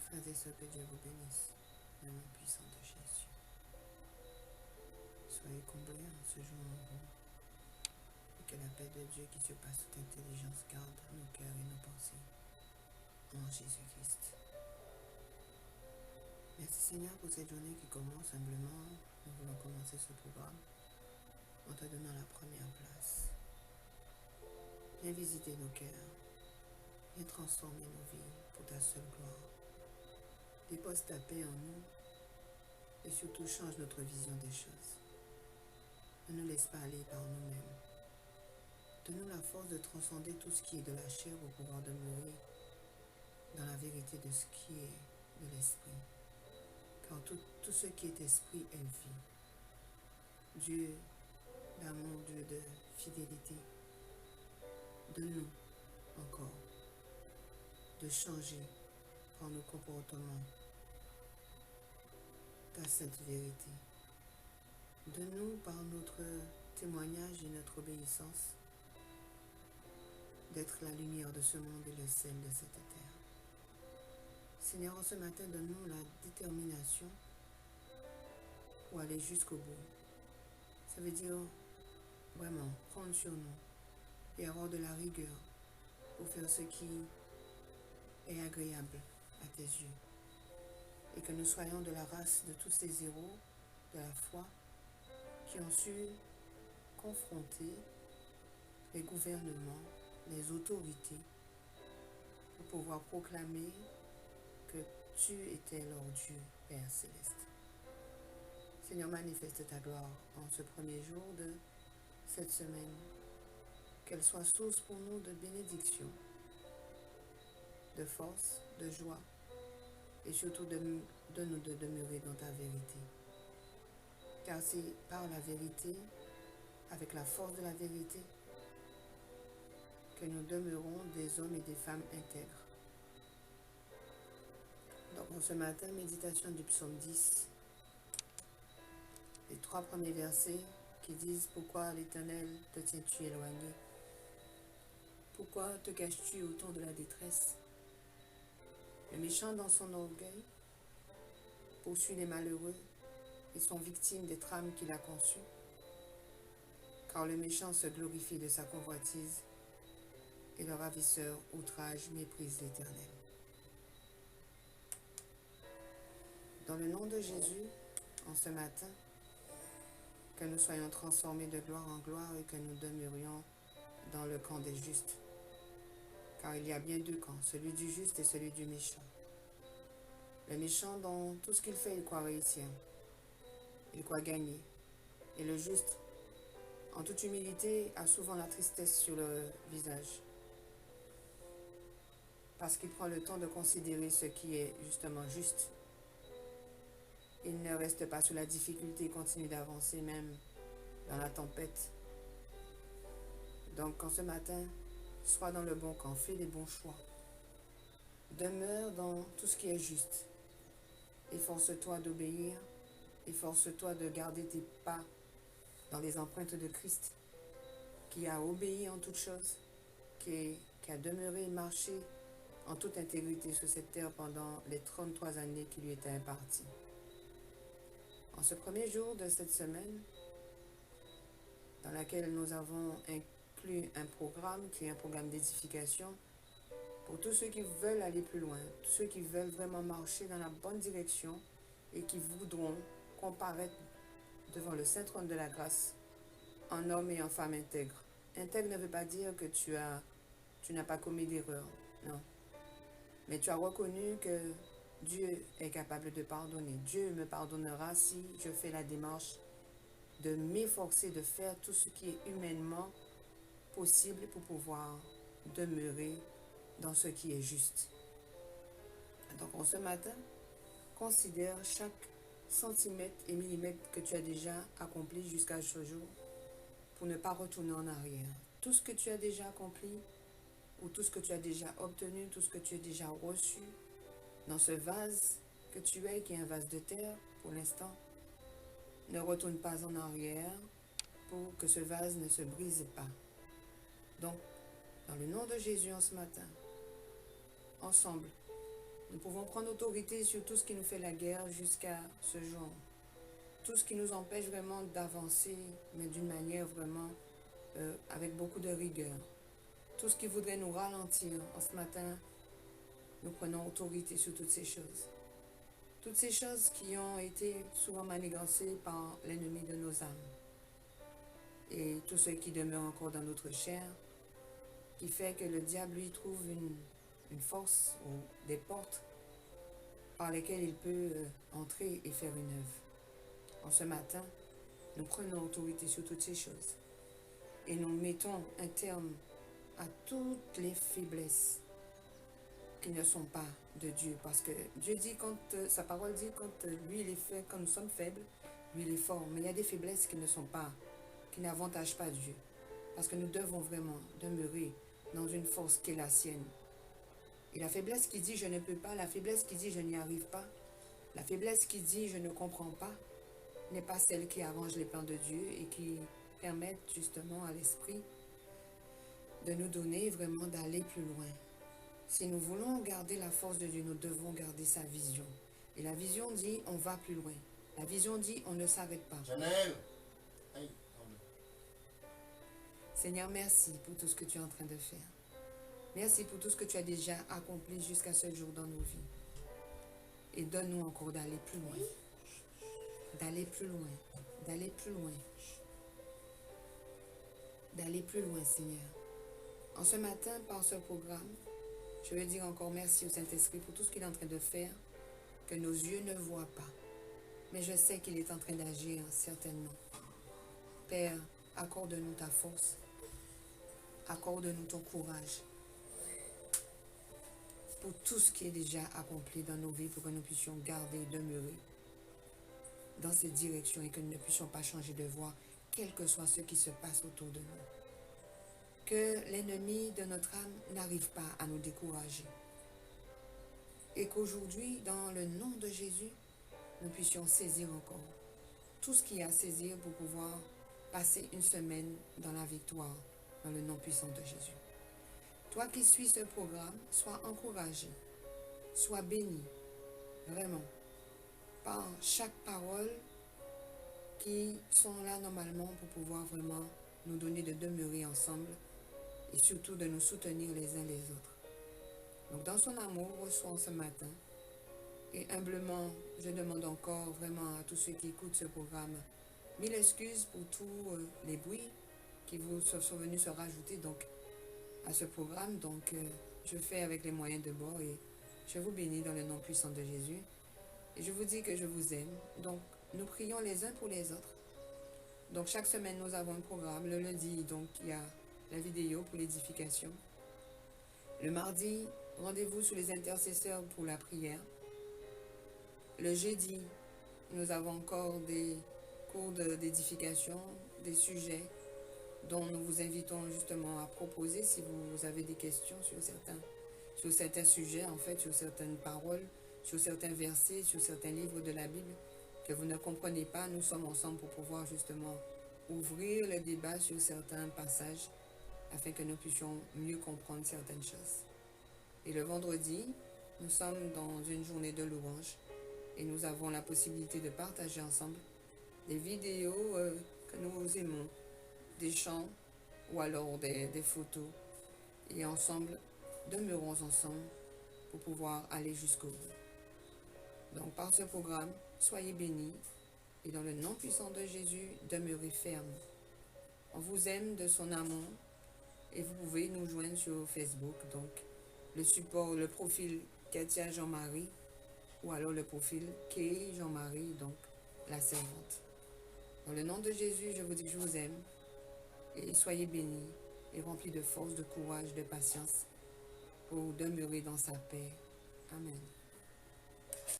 Frères et sœurs, que Dieu vous bénisse, le nom puissant de Jésus. Soyez comblés en ce jour en vous, et que la paix de Dieu qui surpasse toute intelligence garde nos cœurs et nos pensées en Jésus-Christ. Merci Seigneur pour cette journée qui commence humblement. Nous voulons commencer ce programme en te donnant la première place. Viens visiter nos cœurs, viens transformer nos vies pour ta seule gloire. Dépose ta paix en nous et surtout change notre vision des choses. Ne nous laisse pas aller par nous-mêmes. Donne-nous la force de transcender tout ce qui est de la chair pour pouvoir demeurer dans la vérité de ce qui est de l'esprit. Car tout ce qui est esprit est vie. Dieu d'amour, Dieu de fidélité, donne-nous encore de changer par nos comportements ta sainte vérité. Donne-nous par notre témoignage et notre obéissance d'être la lumière de ce monde et le sel de cette terre. Seigneur, ce matin, donne-nous la détermination pour aller jusqu'au bout. Ça veut dire vraiment prendre sur nous et avoir de la rigueur pour faire ce qui est agréable à tes yeux. Et que nous soyons de la race de tous ces héros de la foi qui ont su confronter les gouvernements, les autorités, pour pouvoir proclamer que tu étais leur Dieu, Père Céleste. Seigneur, manifeste ta gloire en ce premier jour de cette semaine, qu'elle soit source pour nous de bénédiction, de force, de joie, et surtout de nous de demeurer dans ta vérité. Car c'est par la vérité, avec la force de la vérité, que nous demeurons des hommes et des femmes intègres. Donc, ce matin, méditation du psaume 10, les 3 premiers versets qui disent « Pourquoi l'Éternel te tiens-tu éloigné? Pourquoi te caches-tu au temps de la détresse? Le méchant dans son orgueil poursuit les malheureux et sont victimes des trames qu'il a conçues. Car le méchant se glorifie de sa convoitise et le ravisseur outrage méprise l'Éternel. » Dans le nom de Jésus, en ce matin, que nous soyons transformés de gloire en gloire et que nous demeurions dans le camp des justes. Car il y a bien 2 camps, celui du juste et celui du méchant. Le méchant, dans tout ce qu'il fait, il croit réussir. Il croit gagner. Et le juste, en toute humilité, a souvent la tristesse sur le visage. Parce qu'il prend le temps de considérer ce qui est justement juste. Il ne reste pas sous la difficulté et continue d'avancer même dans la tempête. Donc, en ce matin, sois dans le bon camp, fais les bons choix. Demeure dans tout ce qui est juste. Efforce-toi d'obéir, efforce-toi de garder tes pas dans les empreintes de Christ, qui a obéi en toutes choses, qui a demeuré et marché en toute intégrité sur cette terre pendant les 33 années qui lui étaient imparties. En ce premier jour de cette semaine, dans laquelle nous avons inclus un programme qui est un programme d'édification pour tous ceux qui veulent aller plus loin, tous ceux qui veulent vraiment marcher dans la bonne direction et qui voudront comparaître devant le Saint Trône de la Grâce en homme et en femme intègres. Intègre ne veut pas dire que tu n'as pas commis d'erreur, non. Mais tu as reconnu que Dieu est capable de pardonner. Dieu me pardonnera si je fais la démarche de m'efforcer de faire tout ce qui est humainement possible pour pouvoir demeurer dans ce qui est juste. Donc, ce matin, considère chaque centimètre et millimètre que tu as déjà accompli jusqu'à ce jour pour ne pas retourner en arrière. Tout ce que tu as déjà accompli ou tout ce que tu as déjà obtenu, tout ce que tu as déjà reçu dans ce vase que tu es, qui est un vase de terre pour l'instant, ne retourne pas en arrière pour que ce vase ne se brise pas. Donc, dans le nom de Jésus en ce matin, ensemble, Nous pouvons prendre autorité sur tout ce qui nous fait la guerre jusqu'à ce jour. Tout ce qui nous empêche vraiment d'avancer, mais d'une manière vraiment avec beaucoup de rigueur. Tout ce qui voudrait nous ralentir. En ce matin, nous prenons autorité sur toutes ces choses. Toutes ces choses qui ont été souvent manigancées par l'ennemi de nos âmes. Et tout ce qui demeure encore dans notre chair, qui fait que le diable lui trouve une force ou des portes par lesquelles il peut entrer et faire une œuvre. En ce matin, nous prenons autorité sur toutes ces choses et nous mettons un terme à toutes les faiblesses qui ne sont pas de Dieu. Parce que Dieu dit, sa parole dit, quand lui il est fait, quand nous sommes faibles, lui il est fort. Mais il y a des faiblesses qui ne sont pas, qui n'avantagent pas Dieu. Parce que nous devons vraiment demeurer dans une force qui est la sienne. Et la faiblesse qui dit je ne peux pas, la faiblesse qui dit je n'y arrive pas, la faiblesse qui dit je ne comprends pas, n'est pas celle qui arrange les plans de Dieu et qui permettent justement à l'esprit de nous donner vraiment d'aller plus loin. Si nous voulons garder la force de Dieu, nous devons garder sa vision. Et la vision dit on va plus loin. La vision dit on ne s'arrête pas. Seigneur, merci pour tout ce que tu es en train de faire. Merci pour tout ce que tu as déjà accompli jusqu'à ce jour dans nos vies. Et donne-nous encore d'aller plus loin. D'aller plus loin. D'aller plus loin. D'aller plus loin, Seigneur. En ce matin, par ce programme, je veux dire encore merci au Saint-Esprit pour tout ce qu'il est en train de faire, que nos yeux ne voient pas. Mais je sais qu'il est en train d'agir certainement. Père, accorde-nous ta force. Accorde-nous ton courage. Pour tout ce qui est déjà accompli dans nos vies, pour que nous puissions garder et demeurer dans cette direction et que nous ne puissions pas changer de voie, quel que soit ce qui se passe autour de nous. Que l'ennemi de notre âme n'arrive pas à nous décourager. Et qu'aujourd'hui, dans le nom de Jésus, nous puissions saisir encore tout ce qu'il y a à saisir pour pouvoir passer une semaine dans la victoire, dans le nom puissant de Jésus. Toi qui suis ce programme, sois encouragé, sois béni, vraiment, par chaque parole qui sont là normalement pour pouvoir vraiment nous donner de demeurer ensemble et surtout de nous soutenir les uns les autres. Donc dans son amour, reçois ce matin et humblement, je demande encore vraiment à tous ceux qui écoutent ce programme, mille excuses pour tous les bruits qui vous sont venus se rajouter donc à ce programme. Donc je fais avec les moyens de bord et je vous bénis dans le nom puissant de Jésus. Et je vous dis que je vous aime. Donc nous prions les uns pour les autres. Donc chaque semaine nous avons un programme. Le lundi, donc il y a la vidéo pour l'édification. Le mardi, rendez-vous sur les intercesseurs pour la prière. Le jeudi, nous avons encore des cours d'édification, des sujets dont nous vous invitons justement à proposer si vous avez des questions sur certains sujets, en fait, sur certaines paroles, sur certains versets, sur certains livres de la Bible que vous ne comprenez pas. Nous sommes ensemble pour pouvoir justement ouvrir le débat sur certains passages afin que nous puissions mieux comprendre certaines choses. Et le vendredi, nous sommes dans une journée de louange et nous avons la possibilité de partager ensemble des vidéos que nous aimons, des chants ou alors des photos. Et ensemble, demeurons ensemble pour pouvoir aller jusqu'au bout. Donc par ce programme, soyez bénis et dans le nom puissant de Jésus, demeurez fermes. On vous aime de son amour et vous pouvez nous joindre sur Facebook, donc le profil Katia Jean-Marie ou alors le profil Kay Jean-Marie, donc la servante. Dans le nom de Jésus, je vous dis que je vous aime et soyez bénis et remplis de force, de courage, de patience pour demeurer dans sa paix. Amen.